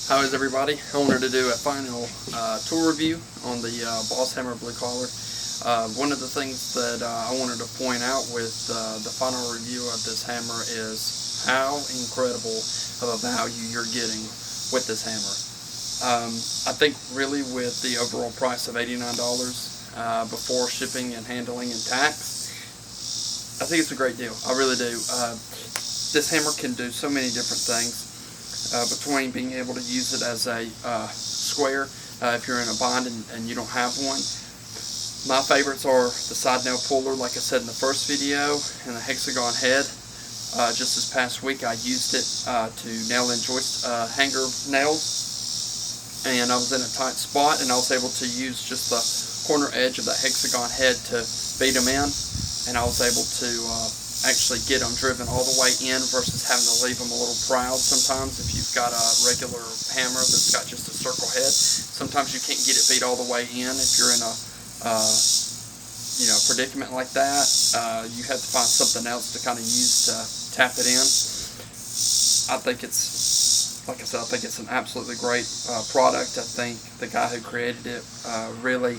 How is everybody? I wanted to do a final tool review on the Boss Hammer Blue Collar. One of the things that I wanted to point out with the final review of this hammer is how incredible of a value you're getting with this hammer. I think really with the overall price of $89 before shipping and handling and tax, I think it's a great deal. I really do. This hammer can do so many different things. Between being able to use it as a square if you're in a bind and you don't have one. My favorites are the side nail puller, like I said in the first video, and the hexagon head. Just this past week I used it to nail in joist hanger nails, and I was in a tight spot and I was able to use just the corner edge of that hexagon head to beat them in, and I was able to actually get them driven all the way in versus having to leave them a little proud sometimes. If you've got a regular hammer that's got just a circle head, sometimes you can't get it beat all the way in. If you're in a predicament like that, you have to find something else to kind of use to tap it in. I think it's, like I said, I think it's an absolutely great product. I think the guy who created it really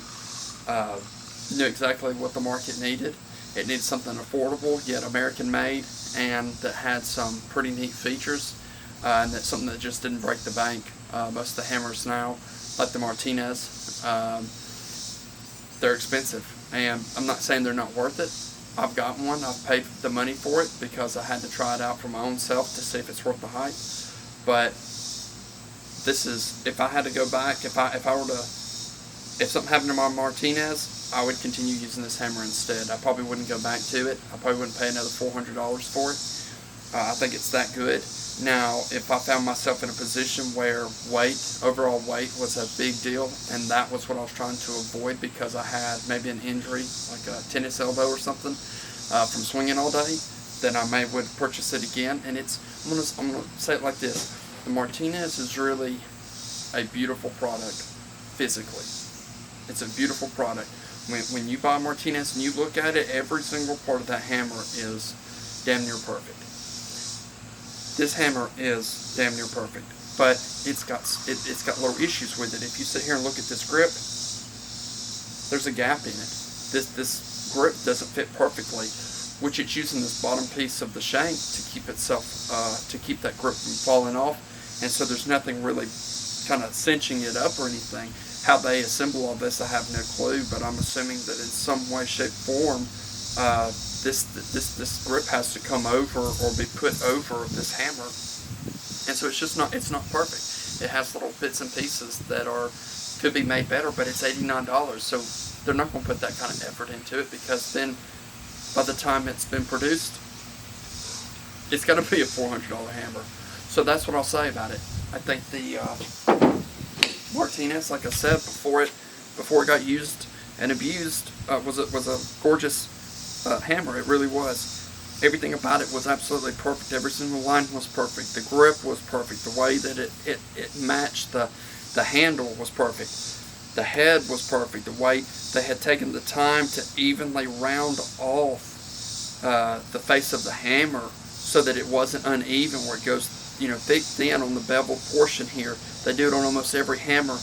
knew exactly what the market needed. It needs something affordable, yet American made, and that had some pretty neat features, and that's something that just didn't break the bank. Most of the hammers now, like the Martinez, they're expensive, and I'm not saying they're not worth it. I've got one, I've paid the money for it because I had to try it out for my own self to see if it's worth the hype. But this is, if I had to go back, if something happened to my Martinez, I would continue using this hammer instead. I probably wouldn't go back to it. I probably wouldn't pay another $400 for it. I think it's that good. Now, if I found myself in a position where overall weight was a big deal, and that was what I was trying to avoid because I had maybe an injury, like a tennis elbow or something, from swinging all day, then I would purchase it again. And I'm gonna say it like this: the Martinez is really a beautiful product physically. It's a beautiful product. When you buy Martinez and you look at it, every single part of that hammer is damn near perfect. This hammer is damn near perfect, but it's got little issues with it. If you sit here and look at this grip, there's a gap in it. This grip doesn't fit perfectly, which it's using this bottom piece of the shank to keep itself to keep that grip from falling off, and so there's nothing really kind of cinching it up or anything. How they assemble all this, I have no clue, but I'm assuming that in some way, shape, form, this grip has to come over or be put over this hammer, and so it's not perfect. It has little bits and pieces that could be made better, but it's $89, so they're not going to put that kind of effort into it, because then by the time it's been produced, it's going to be a $400 hammer. So that's what I'll say about it. I think the Martinez, like I said, before it got used and abused, was a gorgeous hammer. It really was. Everything about it was absolutely perfect. Every single line was perfect. The grip was perfect. The way that it matched the handle was perfect. The head was perfect. The way they had taken the time to evenly round off the face of the hammer so that it wasn't uneven, where it goes thick, thin on the bevel portion here. They do it on almost every hammer.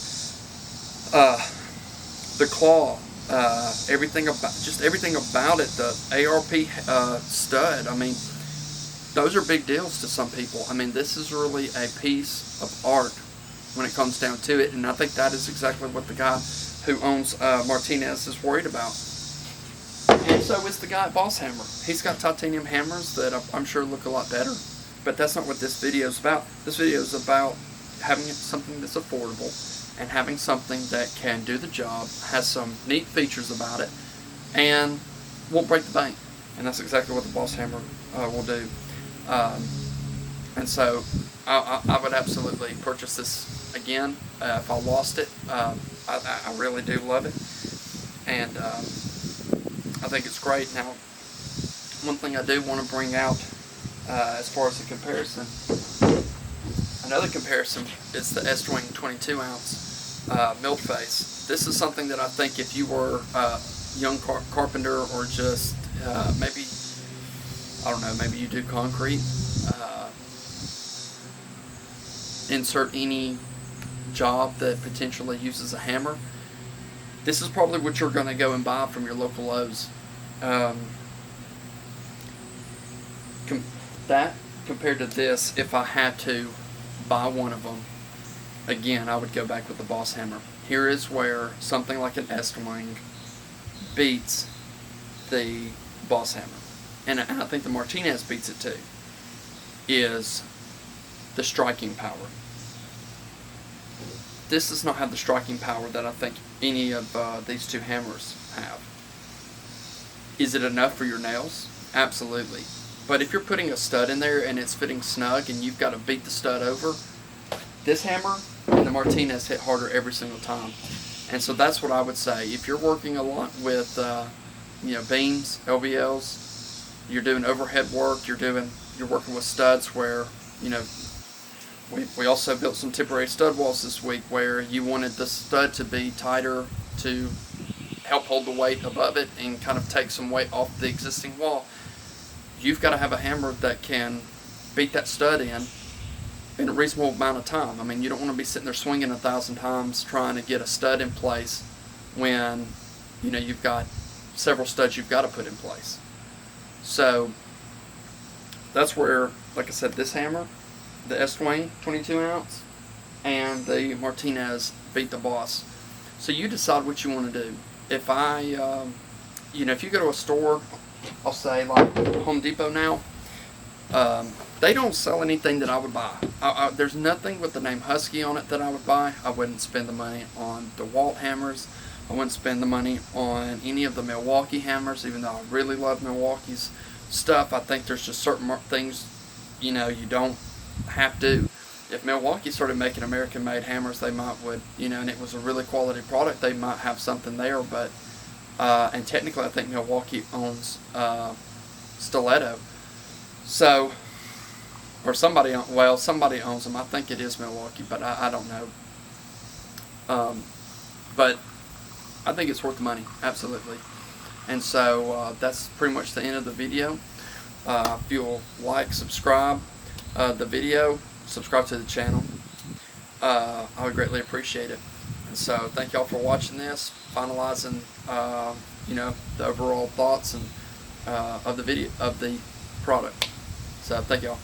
The claw, everything about it, the ARP stud, I mean, those are big deals to some people. I mean, this is really a piece of art when it comes down to it, and I think that is exactly what the guy who owns Martinez is worried about. And so is the guy at Boss Hammer. He's got titanium hammers that I'm sure look a lot better, but that's not what this video is about. This video is about having something that's affordable and having something that can do the job, has some neat features about it, and won't break the bank. And that's exactly what the Boss Hammer will do. And so I would absolutely purchase this again if I lost it. I really do love it, and I think it's great. Now, one thing I do want to bring out as far as the comparison, another comparison is the Estwing 22 ounce milled face. This is something that I think if you were a young carpenter, or just maybe, I don't know, maybe you do concrete, insert any job that potentially uses a hammer, this is probably what you're going to go and buy from your local Lowe's. That compared to this, if I had to buy one of them, again, I would go back with the Boss hammer. Here is where something like an Estwing beats the Boss hammer, and I think the Martinez beats it too, is the striking power. This does not have the striking power that I think any of these two hammers have. Is it enough for your nails? Absolutely. But if you're putting a stud in there and it's fitting snug and you've got to beat the stud over, this hammer and the Martinez hit harder every single time. And so that's what I would say. If you're working a lot with beams, LVLs, you're doing overhead work, you're working with studs where, we also built some temporary stud walls this week where you wanted the stud to be tighter to help hold the weight above it and kind of take some weight off the existing wall. You've got to have a hammer that can beat that stud in a reasonable amount of time. I mean, you don't want to be sitting there swinging 1,000 times trying to get a stud in place when you've got several studs you've got to put in place. So that's where, like I said, this hammer, the Estwing 22 ounce, and the Martinez beat the Boss. So you decide what you want to do. If if you go to a store, I'll say like Home Depot now, they don't sell anything that I would buy. There's nothing with the name Husky on it that I would buy. I wouldn't spend the money on DeWalt hammers. I wouldn't spend the money on any of the Milwaukee hammers, even though I really love Milwaukee's stuff. I think there's just certain things, you don't have to. If Milwaukee started making American-made hammers, they would, and it was a really quality product, they might have something there. But and technically, I think Milwaukee owns Stiletto. So, or somebody owns them. I think it is Milwaukee, but I don't know. But I think it's worth the money, absolutely. And so that's pretty much the end of the video. If you'll like, subscribe the video, subscribe to the channel, I would greatly appreciate it. And so thank y'all for watching this, finalizing the overall thoughts and of the product. So thank y'all.